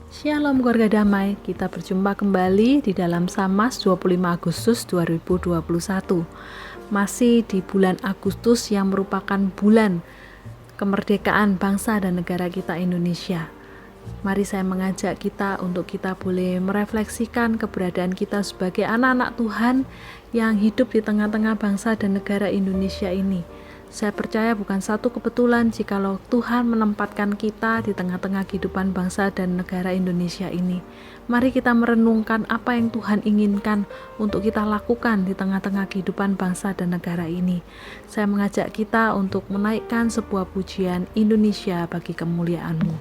Shalom keluarga damai, kita berjumpa kembali di dalam Samas 25 Agustus 2021. Masih di bulan Agustus yang merupakan bulan kemerdekaan bangsa dan negara kita Indonesia. Mari saya mengajak kita untuk kita boleh merefleksikan keberadaan kita sebagai anak-anak Tuhan yang hidup di tengah-tengah bangsa dan negara Indonesia ini. Saya percaya bukan satu kebetulan jikalau Tuhan menempatkan kita di tengah-tengah kehidupan bangsa dan negara Indonesia ini. Mari kita merenungkan apa yang Tuhan inginkan untuk kita lakukan di tengah-tengah kehidupan bangsa dan negara ini. Saya mengajak kita untuk menaikkan sebuah pujian Indonesia bagi kemuliaan-Mu.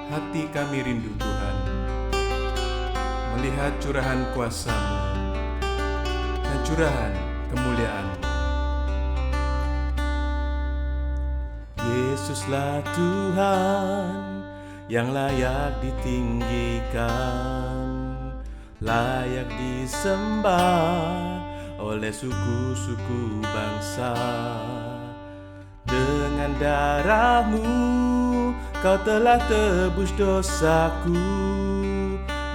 Hati kami rindu Tuhan, melihat curahan kuasa-Mu dan curahan kemuliaan-Mu. Yesuslah Tuhan yang layak ditinggikan, layak disembah oleh suku-suku bangsa. Dengan darah-Mu Kau telah tebus dosaku,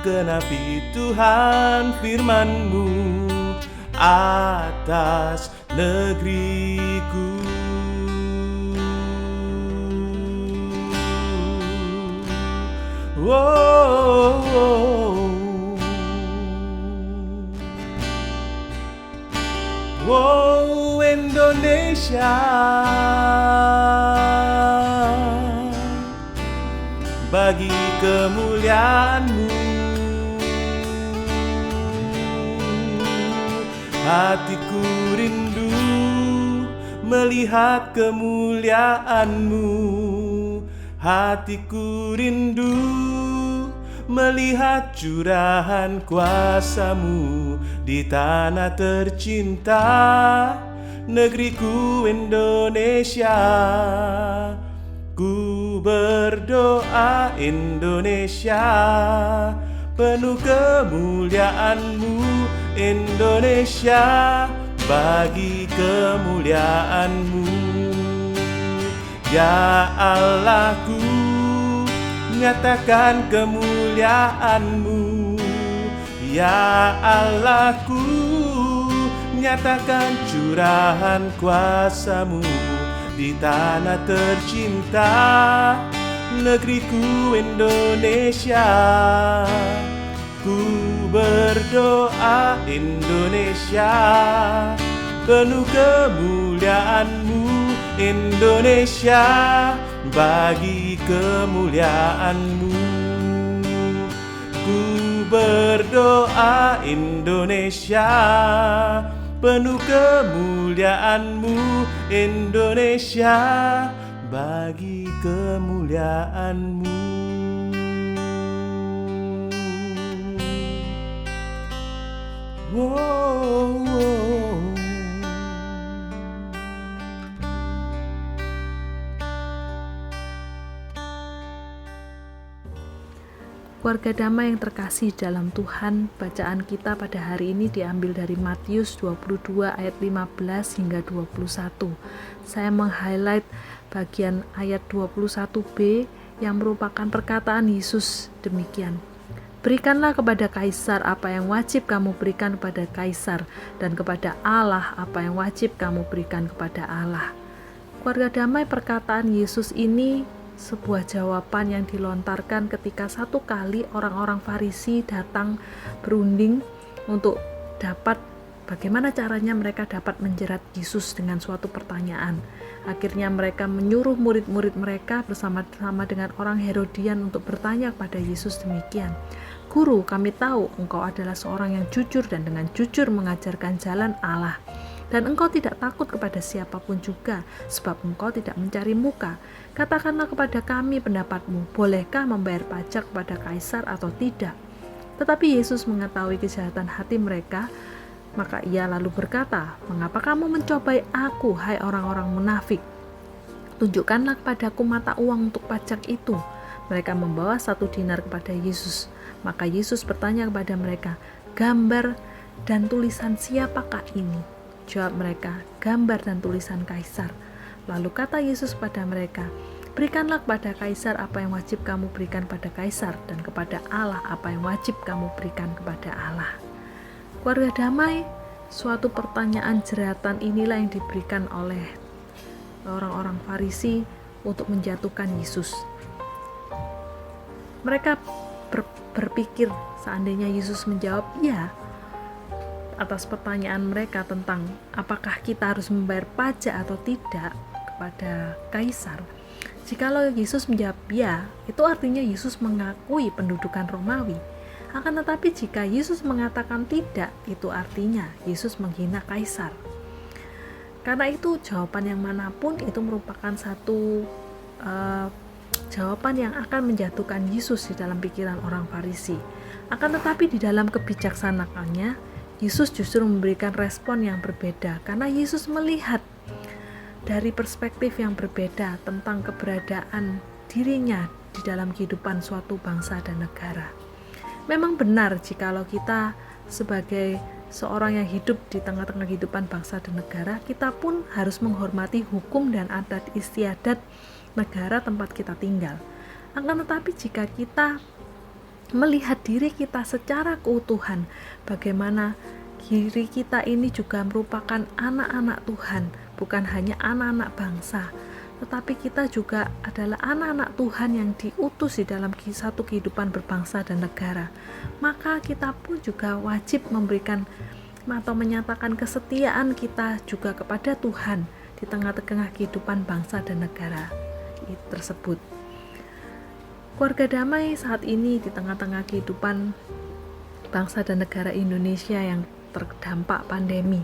genapi Tuhan firman-Mu atas negeriku. Indonesia, bagi kemuliaan-Mu, hatiku rindu melihat kemuliaan-Mu, hatiku rindu melihat curahan kuasa-Mu di tanah tercinta, negeriku Indonesia. Ku berdoa Indonesia, penuh kemuliaan-Mu Indonesia, bagi kemuliaan-Mu. Ya Allahku, nyatakan kemuliaan-Mu. Ya Allahku, nyatakan curahan kuasa-Mu di tanah tercinta, negeriku Indonesia. Ku berdoa Indonesia, penuh kemuliaan-Mu Indonesia, bagi kemuliaan-Mu. Ku berdoa Indonesia, penuh kemuliaan-Mu Indonesia, bagi kemuliaan-Mu. Keluarga damai yang terkasih dalam Tuhan, bacaan kita pada hari ini diambil dari Matius 22 ayat 15 hingga 21. Saya meng-highlight bagian ayat 21b yang merupakan perkataan Yesus demikian. Berikanlah kepada Kaisar apa yang wajib kamu berikan kepada Kaisar, dan kepada Allah apa yang wajib kamu berikan kepada Allah. Keluarga damai, perkataan Yesus ini sebuah jawaban yang dilontarkan ketika satu kali orang-orang Farisi datang berunding untuk dapat bagaimana caranya mereka dapat menjerat Yesus dengan suatu pertanyaan. Akhirnya mereka menyuruh murid-murid mereka bersama-sama dengan orang Herodian untuk bertanya kepada Yesus demikian. Guru, kami tahu engkau adalah seorang yang jujur dan dengan jujur mengajarkan jalan Allah. Dan engkau tidak takut kepada siapapun juga, sebab engkau tidak mencari muka. Katakanlah kepada kami pendapatmu, bolehkah membayar pajak kepada Kaisar atau tidak? Tetapi Yesus mengetahui kejahatan hati mereka, maka ia lalu berkata, mengapa kamu mencobai aku, hai orang-orang munafik? Tunjukkanlah kepadaku mata uang untuk pajak itu. Mereka membawa 1 dinar kepada Yesus. Maka Yesus bertanya kepada mereka, gambar dan tulisan siapakah ini? Jawab mereka, gambar dan tulisan Kaisar. Lalu kata Yesus pada mereka, Berikanlah kepada kaisar apa yang wajib kamu berikan pada kaisar, dan kepada Allah apa yang wajib kamu berikan kepada Allah. Keluarga damai, suatu pertanyaan jeratan inilah yang diberikan oleh orang-orang Farisi untuk menjatuhkan Yesus. Mereka berpikir seandainya Yesus menjawab ya atas pertanyaan mereka tentang apakah kita harus membayar pajak atau tidak kepada kaisar. Jikalau Yesus menjawab ya, itu artinya Yesus mengakui pendudukan Romawi. Akan tetapi jika Yesus mengatakan tidak, itu artinya Yesus menghina kaisar. Karena itu jawaban yang manapun itu merupakan satu jawaban yang akan menjatuhkan Yesus di dalam pikiran orang Farisi. Akan tetapi di dalam kebijaksanaannya, Yesus justru memberikan respon yang berbeda karena Yesus melihat dari perspektif yang berbeda tentang keberadaan dirinya di dalam kehidupan suatu bangsa dan negara. Memang benar jikalau kita sebagai seorang yang hidup di tengah-tengah kehidupan bangsa dan negara, kita pun harus menghormati hukum dan adat istiadat negara tempat kita tinggal. Akan tetapi jika kita melihat diri kita secara keutuhan, bagaimana diri kita ini juga merupakan anak-anak Tuhan, bukan hanya anak-anak bangsa, tetapi kita juga adalah anak-anak Tuhan yang diutus di dalam satu kehidupan berbangsa dan negara. Maka kita pun juga wajib memberikan atau menyatakan kesetiaan kita juga kepada Tuhan di tengah-tengah kehidupan bangsa dan negara tersebut. Keluarga damai saat ini di tengah-tengah kehidupan bangsa dan negara Indonesia yang terdampak pandemi.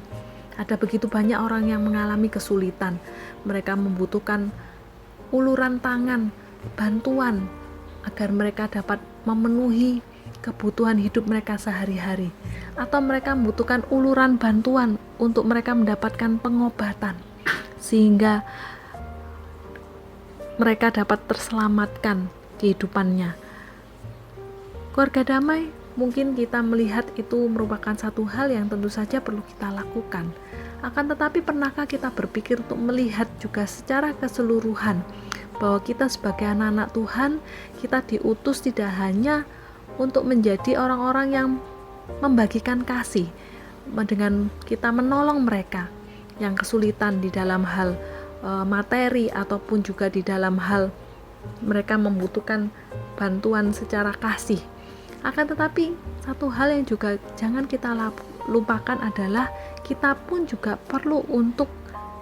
Ada begitu banyak orang yang mengalami kesulitan. Mereka membutuhkan uluran tangan, bantuan agar mereka dapat memenuhi kebutuhan hidup mereka sehari-hari. Atau mereka membutuhkan uluran bantuan untuk mereka mendapatkan pengobatan sehingga mereka dapat terselamatkan kehidupannya. Keluarga damai, mungkin kita melihat itu merupakan satu hal yang tentu saja perlu kita lakukan. Akan tetapi pernahkah kita berpikir untuk melihat juga secara keseluruhan bahwa kita sebagai anak-anak Tuhan, kita diutus tidak hanya untuk menjadi orang-orang yang membagikan kasih, dengan kita menolong mereka yang kesulitan di dalam hal materi ataupun juga di dalam hal mereka membutuhkan bantuan secara kasih. Akan tetapi satu hal yang juga jangan kita lupakan adalah kita pun juga perlu untuk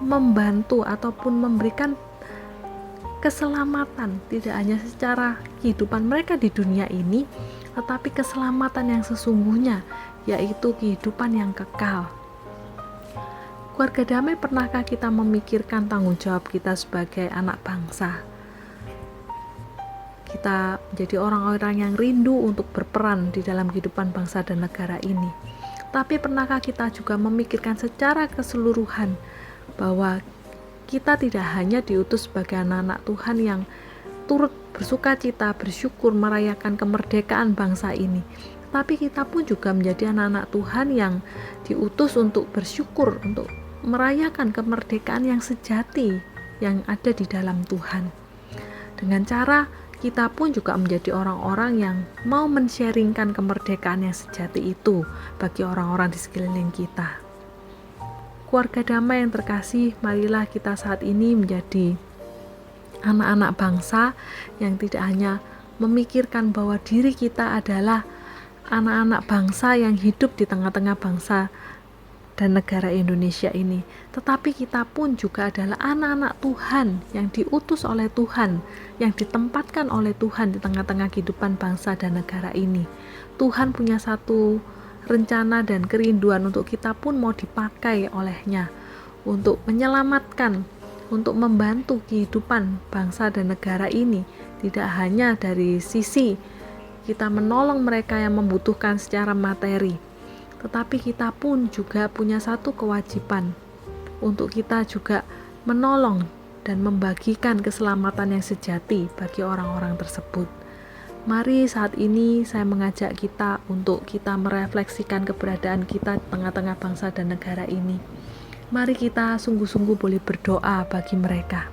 membantu ataupun memberikan keselamatan, tidak hanya secara kehidupan mereka di dunia ini, tetapi keselamatan yang sesungguhnya, yaitu kehidupan yang kekal. Keluarga damai, pernahkah kita memikirkan tanggung jawab kita sebagai anak bangsa? Kita menjadi orang-orang yang rindu untuk berperan di dalam kehidupan bangsa dan negara ini. Tapi pernahkah kita juga memikirkan secara keseluruhan bahwa kita tidak hanya diutus sebagai anak-anak Tuhan yang turut bersukacita, bersyukur merayakan kemerdekaan bangsa ini, tapi kita pun juga menjadi anak-anak Tuhan yang diutus untuk bersyukur, untuk merayakan kemerdekaan yang sejati yang ada di dalam Tuhan. Dengan cara kita pun juga menjadi orang-orang yang mau men-sharingkan kemerdekaan yang sejati itu bagi orang-orang di sekeliling kita. Keluarga damai yang terkasih, marilah kita saat ini menjadi anak-anak bangsa yang tidak hanya memikirkan bahwa diri kita adalah anak-anak bangsa yang hidup di tengah-tengah bangsa dan negara Indonesia ini, tetapi kita pun juga adalah anak-anak Tuhan yang diutus oleh Tuhan, yang ditempatkan oleh Tuhan di tengah-tengah kehidupan bangsa dan negara ini. Tuhan punya satu rencana dan kerinduan untuk kita pun mau dipakai olehnya untuk menyelamatkan, untuk membantu kehidupan bangsa dan negara ini, tidak hanya dari sisi kita menolong mereka yang membutuhkan secara materi, tetapi kita pun juga punya satu kewajiban untuk kita juga menolong dan membagikan keselamatan yang sejati bagi orang-orang tersebut. Mari saat ini saya mengajak kita untuk kita merefleksikan keberadaan kita di tengah-tengah bangsa dan negara ini. Mari kita sungguh-sungguh boleh berdoa bagi mereka.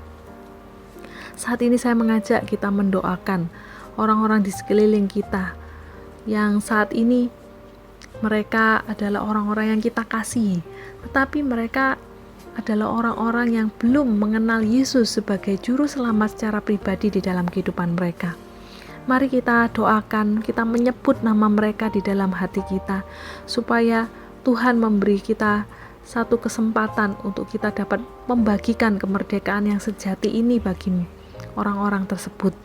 Saat ini saya mengajak kita mendoakan orang-orang di sekeliling kita yang saat ini mereka adalah orang-orang yang kita kasihi, tetapi mereka adalah orang-orang yang belum mengenal Yesus sebagai juru selamat secara pribadi di dalam kehidupan mereka. Mari kita doakan, kita menyebut nama mereka di dalam hati kita, supaya Tuhan memberi kita satu kesempatan untuk kita dapat membagikan kemerdekaan yang sejati ini bagi orang-orang tersebut.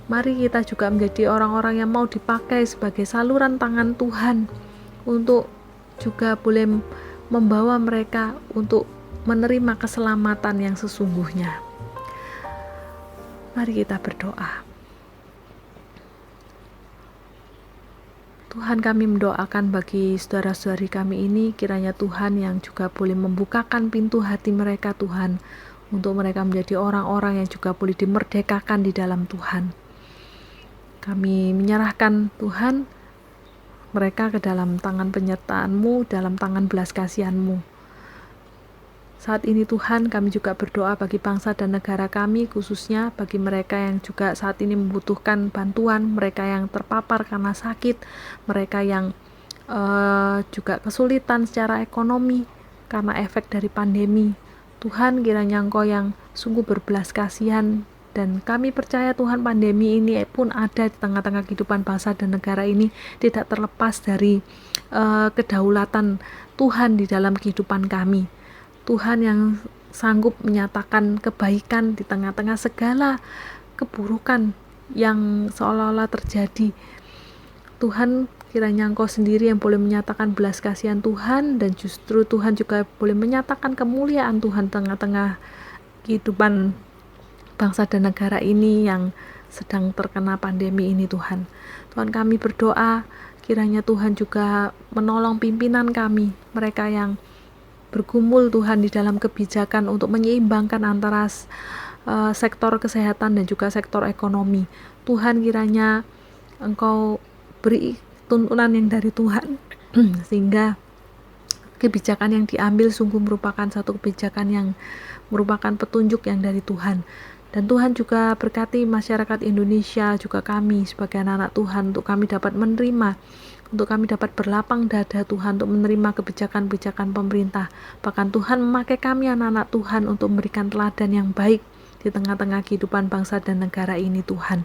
Mari kita juga menjadi orang-orang yang mau dipakai sebagai saluran tangan Tuhan untuk juga boleh membawa mereka untuk menerima keselamatan yang sesungguhnya. Mari kita berdoa. Tuhan, kami mendoakan bagi saudara-saudari kami ini, kiranya Tuhan yang juga boleh membukakan pintu hati mereka, Tuhan, untuk mereka menjadi orang-orang yang juga boleh dimerdekakan di dalam Tuhan. Kami menyerahkan Tuhan mereka ke dalam tangan penyertaan-Mu, dalam tangan belas kasihan-Mu. Saat ini Tuhan, kami juga berdoa bagi bangsa dan negara kami, khususnya bagi mereka yang juga saat ini membutuhkan bantuan, mereka yang terpapar karena sakit, mereka yang juga kesulitan secara ekonomi karena efek dari pandemi. Tuhan, kiranya Engkau yang sungguh berbelas kasihan, dan kami percaya Tuhan, pandemi ini pun ada di tengah-tengah kehidupan bangsa dan negara ini, tidak terlepas dari kedaulatan Tuhan di dalam kehidupan kami. Tuhan yang sanggup menyatakan kebaikan di tengah-tengah segala keburukan yang seolah-olah terjadi. Tuhan, kiranya Engkau sendiri yang boleh menyatakan belas kasihan Tuhan, dan justru Tuhan juga boleh menyatakan kemuliaan Tuhan tengah-tengah kehidupan bangsa dan negara ini yang sedang terkena pandemi ini. Tuhan, kami berdoa kiranya Tuhan juga menolong pimpinan kami, mereka yang bergumul Tuhan di dalam kebijakan untuk menyeimbangkan antara sektor kesehatan dan juga sektor ekonomi. Tuhan, kiranya Engkau beri tuntunan yang dari Tuhan sehingga kebijakan yang diambil sungguh merupakan satu kebijakan yang merupakan petunjuk yang dari Tuhan. Dan Tuhan juga berkati masyarakat Indonesia, juga kami sebagai anak-anak Tuhan, untuk kami dapat menerima, untuk kami dapat berlapang dada Tuhan untuk menerima kebijakan-kebijakan pemerintah. Bahkan Tuhan memakai kami anak-anak Tuhan untuk memberikan teladan yang baik di tengah-tengah kehidupan bangsa dan negara ini. Tuhan,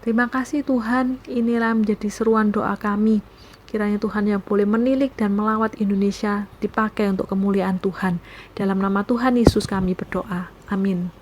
terima kasih Tuhan. Inilah menjadi seruan doa kami, kiranya Tuhan yang boleh menilik dan melawat Indonesia dipakai untuk kemuliaan Tuhan. Dalam nama Tuhan Yesus kami berdoa, amin.